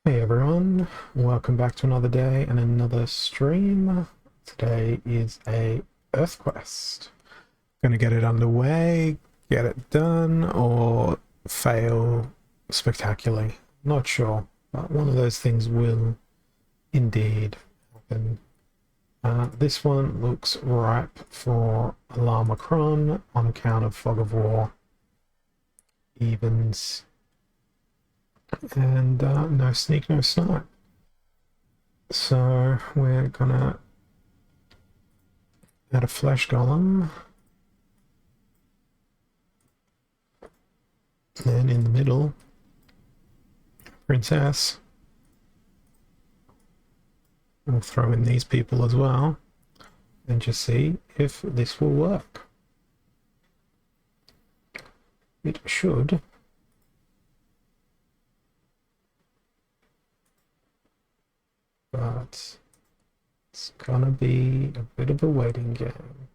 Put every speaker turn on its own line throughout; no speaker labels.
Hey everyone, welcome back to another day and another stream. Today is a Earth quest. Gonna get it underway, get it done, or fail spectacularly. Not sure, but one of those things will indeed happen. This one looks ripe for Alarmicron on account of Fog of War, evens, and no sneak, no snipe. So we're gonna add a flesh golem, and in the middle, princess. We'll throw in these people as well, and just see if this will work. It should. But it's gonna be a bit of a waiting game.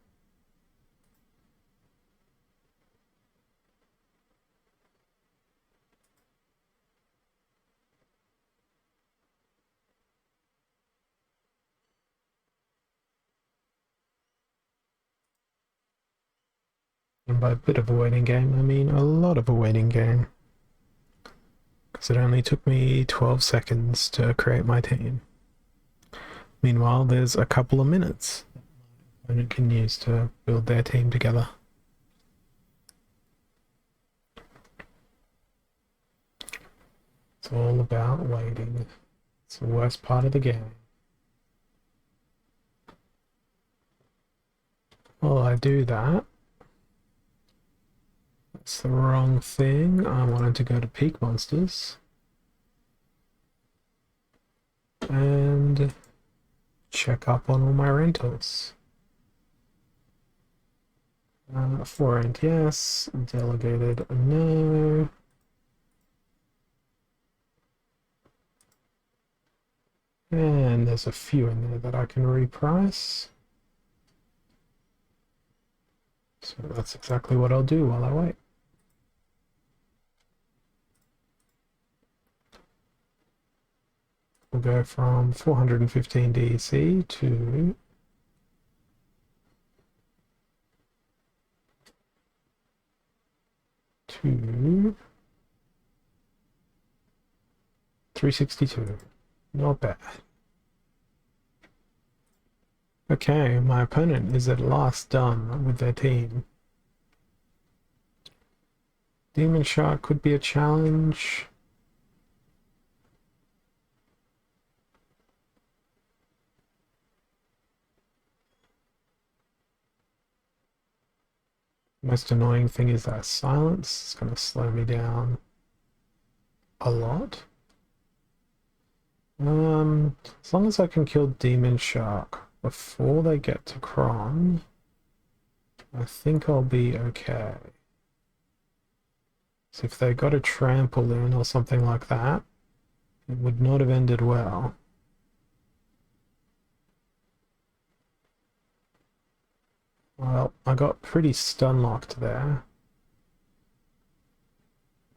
And by a bit of a waiting game, I mean a lot of a waiting game. Because it only took me 12 seconds to create my team. Meanwhile, there's a couple of minutes that my opponent can use to build their team together. It's all about waiting. It's the worst part of the game. While I do that, that's the wrong thing. I wanted to go to Peak Monsters and check up on all my rentals. Forent, yes. Delegated, no. And there's a few in there that I can reprice. So that's exactly what I'll do while I wait. We'll go from 415 DEC to 362. Not bad. Okay, my opponent is at last done with their team. Demon Shark could be a challenge. Most annoying thing is that silence. It's going to slow me down a lot. As long as I can kill Demon Shark before they get to Kron, I think I'll be okay. So if they got a trample in or something like that, it would not have ended well. Well, I got pretty stun locked there.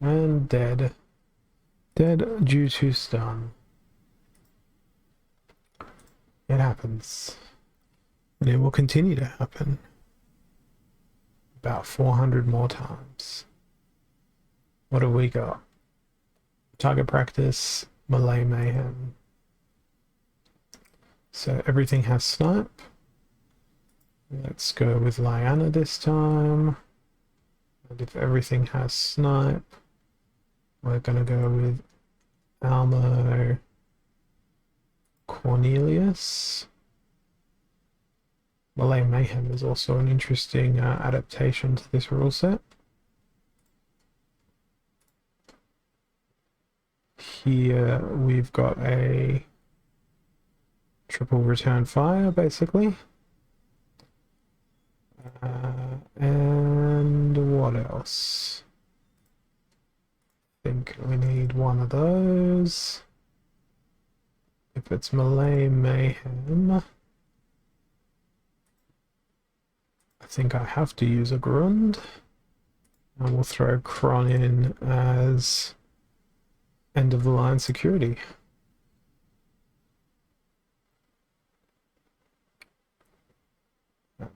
And dead. Dead due to stun. It happens. And it will continue to happen. About 400 more times. What have we got? Target practice, melee mayhem. So everything has snipe. Let's go with Lyanna this time. And if everything has snipe, we're gonna go with Almo Cornelius. Melee Mayhem is also an interesting adaptation to this rule set. Here we've got a triple return fire, basically. And what else? I think we need one of those. If it's melee mayhem, I think I have to use a Grund. And we'll throw Kron in as end of the line security.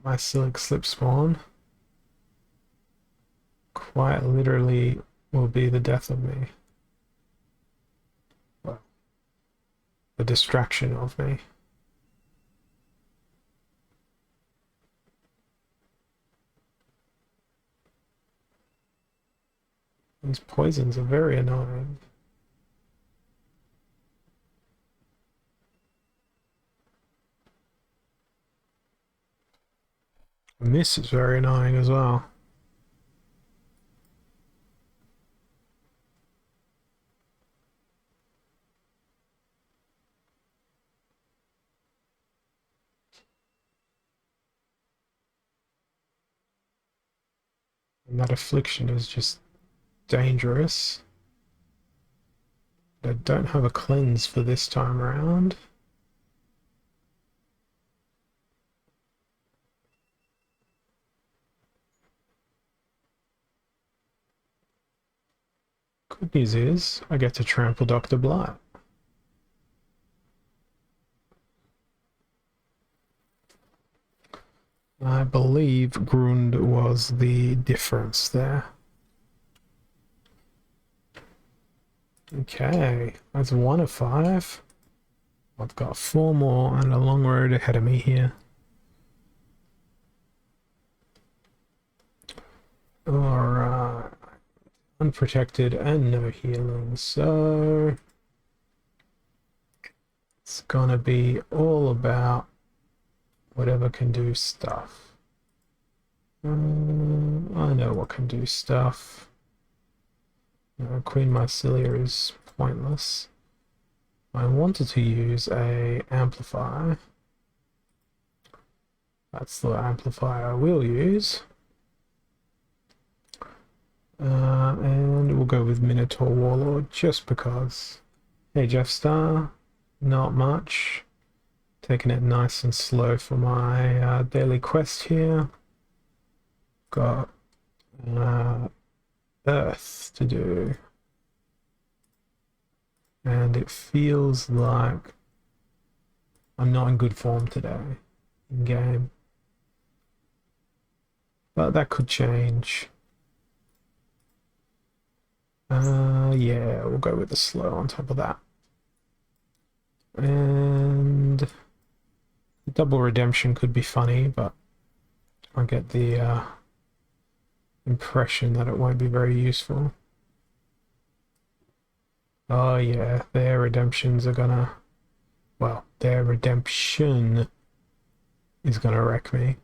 My Silic slip spawn quite literally will be the death of me. Well, the distraction of me. These poisons are very annoying. And this is very annoying as well. And that affliction is just dangerous. I don't have a cleanse for this time around. Good news is I get to trample Dr. Blight. I believe Grund was the difference there. Okay, that's 1 of 5. I've got 4 more and a long road ahead of me here. Alright. Unprotected and no healing, so it's gonna be all about whatever can do stuff. I know what can do stuff. Queen Mycelia is pointless. I wanted to use a amplifier. That's the amplifier I will use. And we'll go with Minotaur Warlord just because. Hey Jeff Star, not much. Taking it nice and slow for my daily quest here. Got Earth to do. And it feels like I'm not in good form today in game. But that could change. Yeah, we'll go with the slow on top of that. And double redemption could be funny, but I get the impression that it won't be very useful. Oh yeah, their redemptions are gonna... Well, their redemption is gonna wreck me.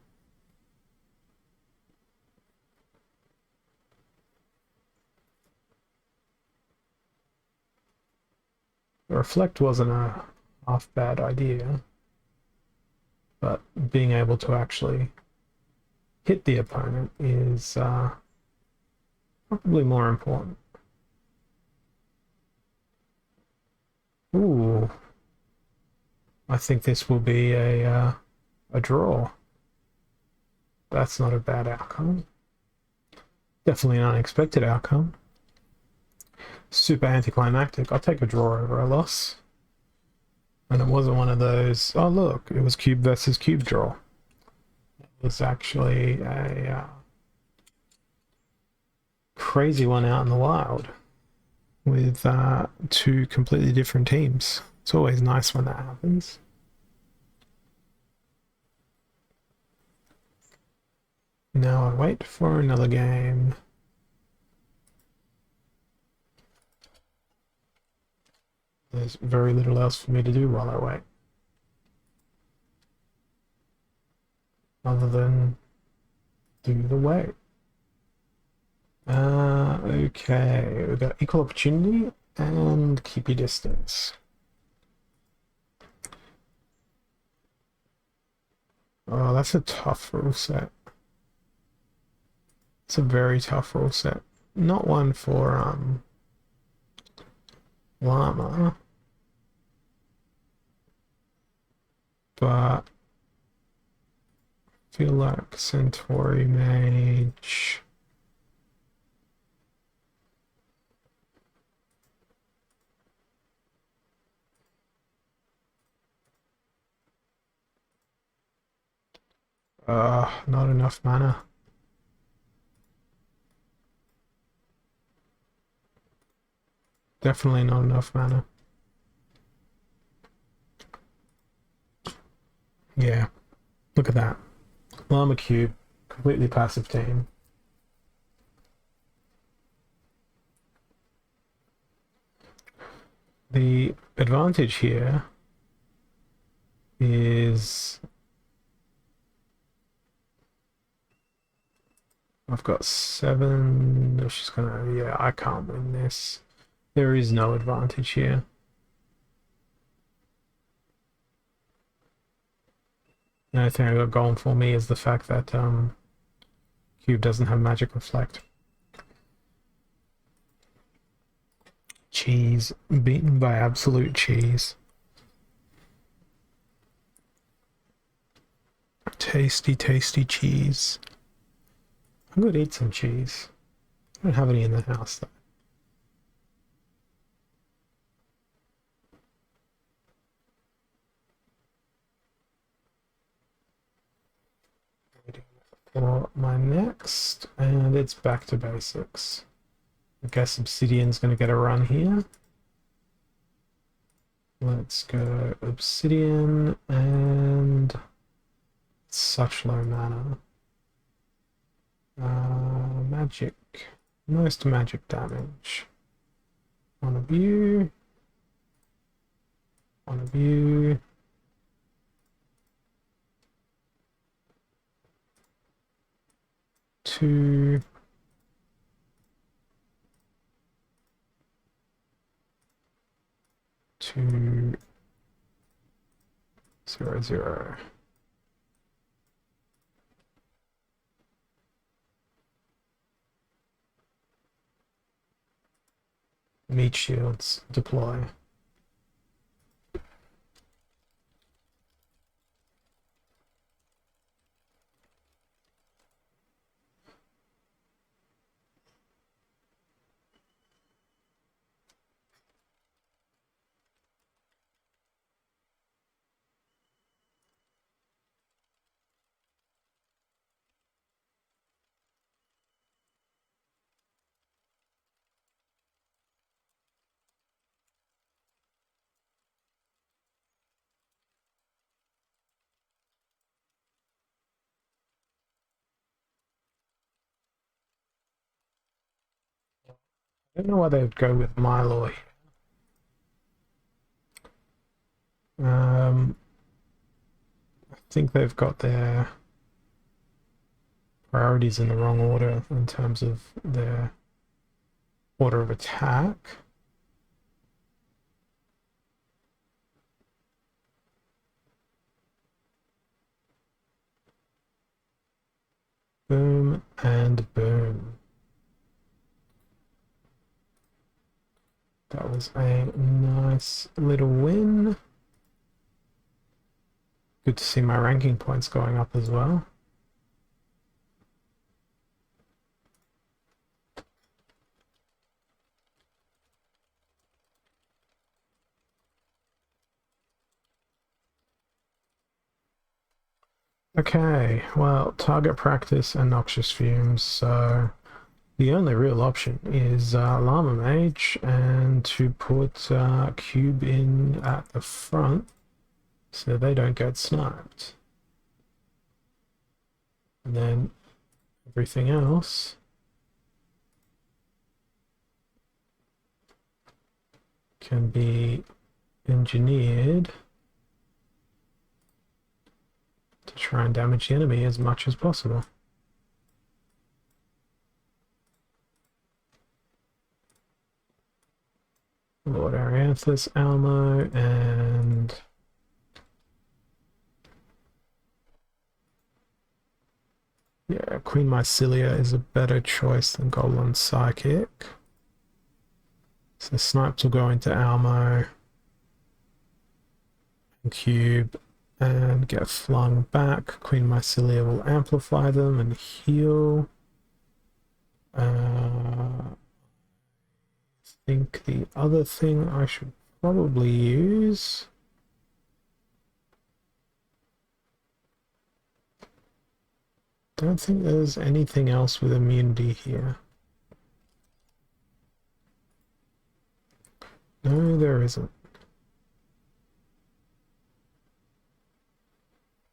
Reflect wasn't a half bad idea, but being able to actually hit the opponent is probably more important. Ooh, I think this will be a draw. That's not a bad outcome. Definitely an unexpected outcome. Super anticlimactic. I'll take a draw over a loss. And it wasn't one of those, oh look, it was cube versus cube draw. It was actually a crazy one out in the wild with 2 completely different teams. It's always nice when that happens. Now I wait for another game. There's very little else for me to do while I wait. Other than do the wait. Okay, we've got equal opportunity and keep your distance. Oh, that's a tough rule set. It's a very tough rule set. Not one for Llama, but I feel like Centauri Mage. Not enough mana. Definitely not enough mana. Yeah, look at that. Llama Cube, completely passive team. The advantage here is I've got 7. She's gonna, yeah, I can't win this. There is no advantage here. The only thing I got going for me is the fact that Cube doesn't have magic reflect. Cheese, beaten by absolute cheese. Tasty, tasty cheese. I'm gonna eat some cheese. I don't have any in the house though. For my next, and it's back to basics. I guess Obsidian's going to get a run here. Let's go Obsidian, and such low mana. Magic. Most magic damage. On a view. On a view. Two. 2 0 0. Meat shields deploy. I don't know why they would go with Milo. I think they've got their priorities in the wrong order in terms of their order of attack. Boom and boom. That was a nice little win. Good to see my ranking points going up as well. Okay, well, target practice and noxious fumes, so the only real option is Llama Mage, and to put Cube in at the front so they don't get sniped. And then everything else can be engineered to try and damage the enemy as much as possible. Lord Arianthus, Almo, and yeah, Queen Mycelia is a better choice than Goblin Psychic. So Snipes will go into Almo and Cube and get flung back. Queen Mycelia will amplify them and heal. I think the other thing I should probably use Don't think there's anything else with immunity here. No, there isn't.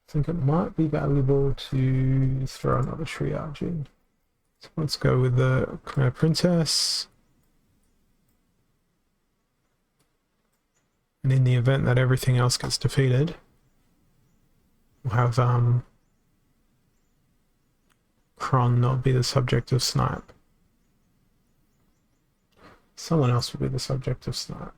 I think it might be valuable to throw another triage in. So let's go with the Khmer Princess. And in the event that everything else gets defeated, we'll have Kron not be the subject of snipe. Someone else will be the subject of snipe.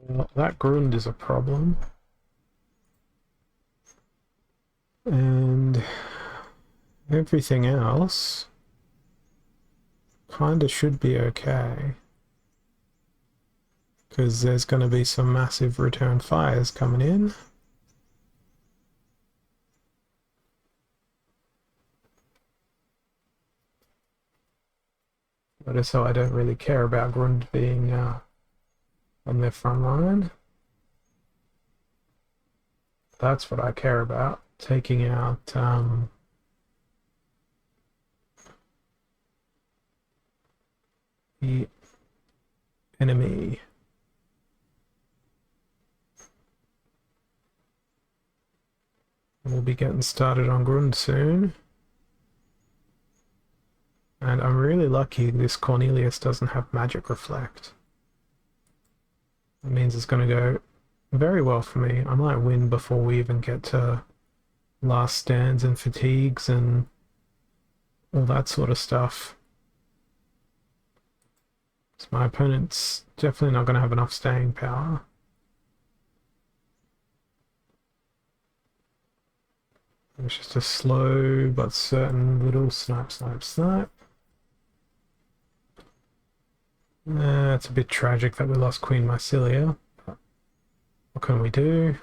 Well, that Grund is a problem. And everything else kinda should be okay. Because there's going to be some massive return fires coming in. Notice how I don't really care about Grund being on their front line. That's what I care about, taking out the enemy. We'll be getting started on Grund soon. And I'm really lucky this Cornelius doesn't have magic reflect. That means it's going to go very well for me. I might win before we even get to last stands and fatigues and all that sort of stuff. So my opponent's definitely not going to have enough staying power. It's just a slow but certain little snipe, snipe, snipe. It's a bit tragic that we lost Queen Mycelia. But what can we do?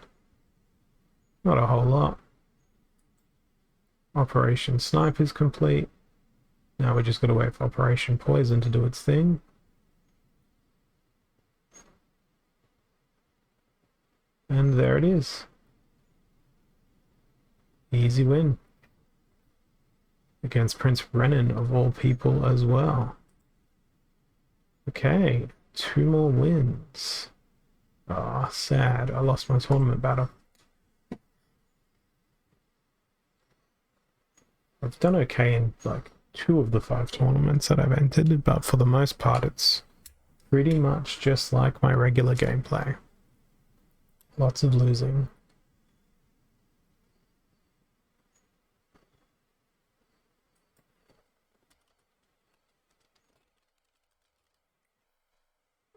Not a whole lot. Operation Snipe is complete. Now we just got to wait for Operation Poison to do its thing. And there it is. Easy win. Against Prince Renan of all people as well. Okay, 2 more wins. Ah, oh, sad. I lost my tournament battle. I've done okay in like 2 of the 5 tournaments that I've entered, but for the most part it's pretty much just like my regular gameplay. Lots of losing.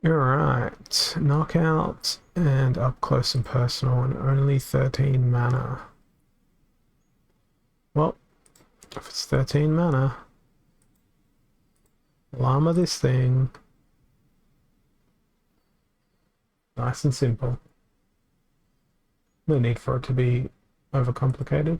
Alright, knockout and up close and personal and only 13 mana. Well, if it's 13 mana, llama this thing. Nice and simple. No need for it to be overcomplicated.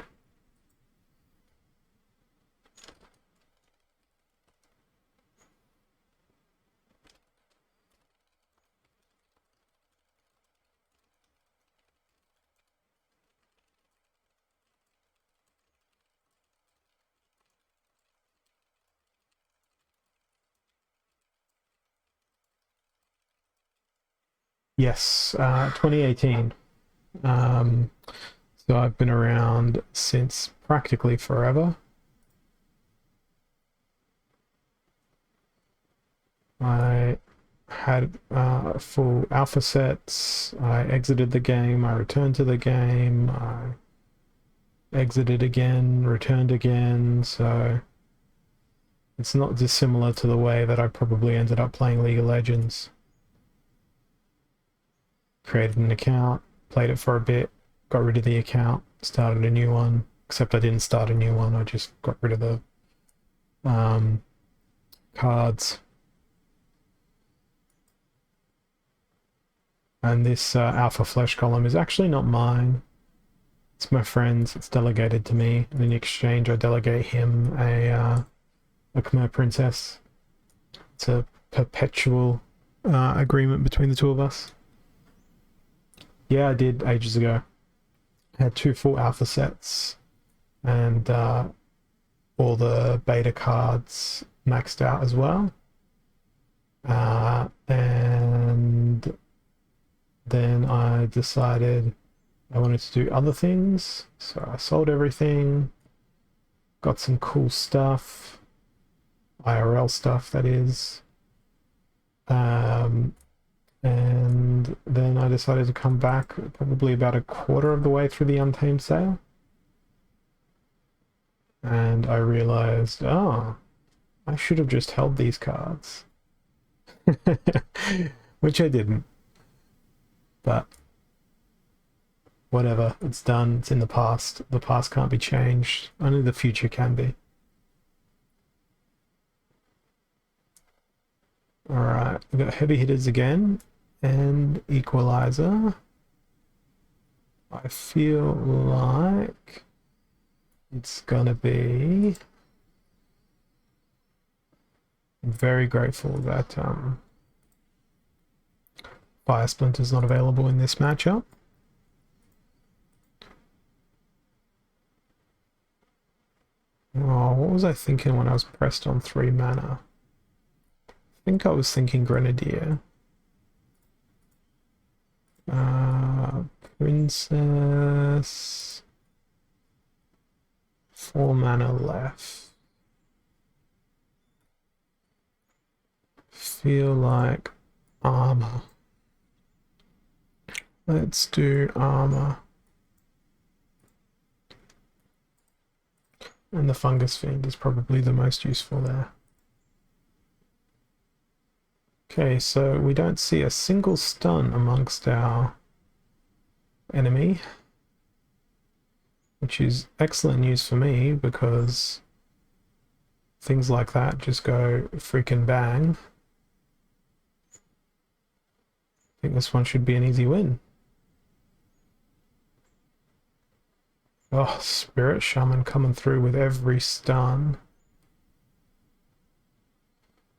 Yes, 2018. So I've been around since practically forever. I had full alpha sets. I exited the game. I returned to the game. I exited again, returned again. So it's not dissimilar to the way that I probably ended up playing League of Legends. Created an account, played it for a bit, got rid of the account, started a new one, except I didn't start a new one, I just got rid of the cards. And this alpha flesh column is actually not mine. It's my friend's. It's delegated to me. And in exchange, I delegate him a Khmer princess. It's a perpetual agreement between the two of us. Yeah, I did ages ago. I had 2 full alpha sets and all the beta cards maxed out as well. And then I decided I wanted to do other things, so I sold everything, got some cool stuff, IRL stuff that is, and then I decided to come back probably about a quarter of the way through the Untamed sale, and I realized, oh, I should have just held these cards. Which I didn't. But whatever, it's done, it's in the past. The past can't be changed, only the future can be. Alright, we've got heavy hitters again, and equalizer. I feel like it's gonna be... I'm very grateful that Fire Splinter's not available in this matchup. Oh, what was I thinking when I was pressed on 3 mana? I think I was thinking Grenadier. Princess... 4 mana left. Feel like armor. Let's do armor. And the Fungus Fiend is probably the most useful there. Okay, so we don't see a single stun amongst our enemy, which is excellent news for me because things like that just go freaking bang. I think this one should be an easy win. Oh, Spirit Shaman coming through with every stun.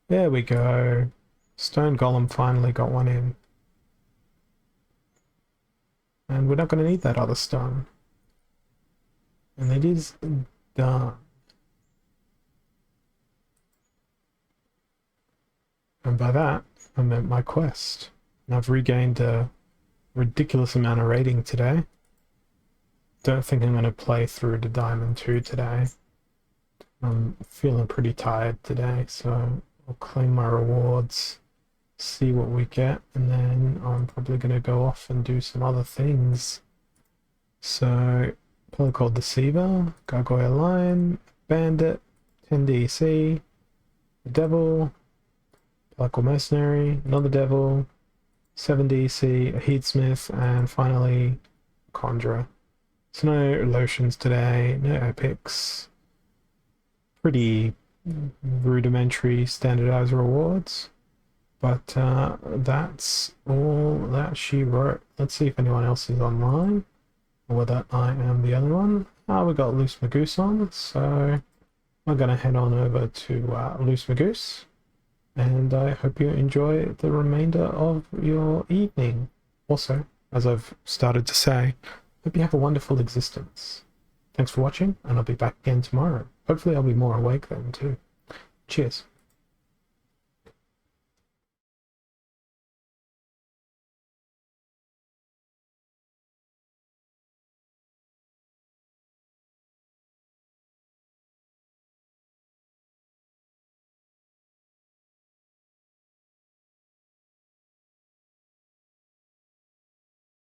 There we go. Stone Golem finally got one in. And we're not going to need that other stun. And it is done. And by that, I meant my quest. And I've regained a ridiculous amount of rating today. Don't think I'm going to play through to Diamond 2 today. I'm feeling pretty tired today, so I'll claim my rewards, see what we get, and then I'm probably going to go off and do some other things. So, probably called Deceiver, Gargoyle Lion, Bandit, 10 DC, the Devil, Pelical Mercenary, another Devil, 7 DC, a Heatsmith, and finally Conjurer. So no lotions today, no epics, pretty rudimentary standardized rewards, but that's all that she wrote. Let's see if anyone else is online, or whether I am the other one. We got Loose Magoose on, so I'm going to head on over to Loose Magoose, and I hope you enjoy the remainder of your evening. Also, as I've started to say, hope you have a wonderful existence. Thanks for watching, and I'll be back again tomorrow. Hopefully I'll be more awake then too. Cheers.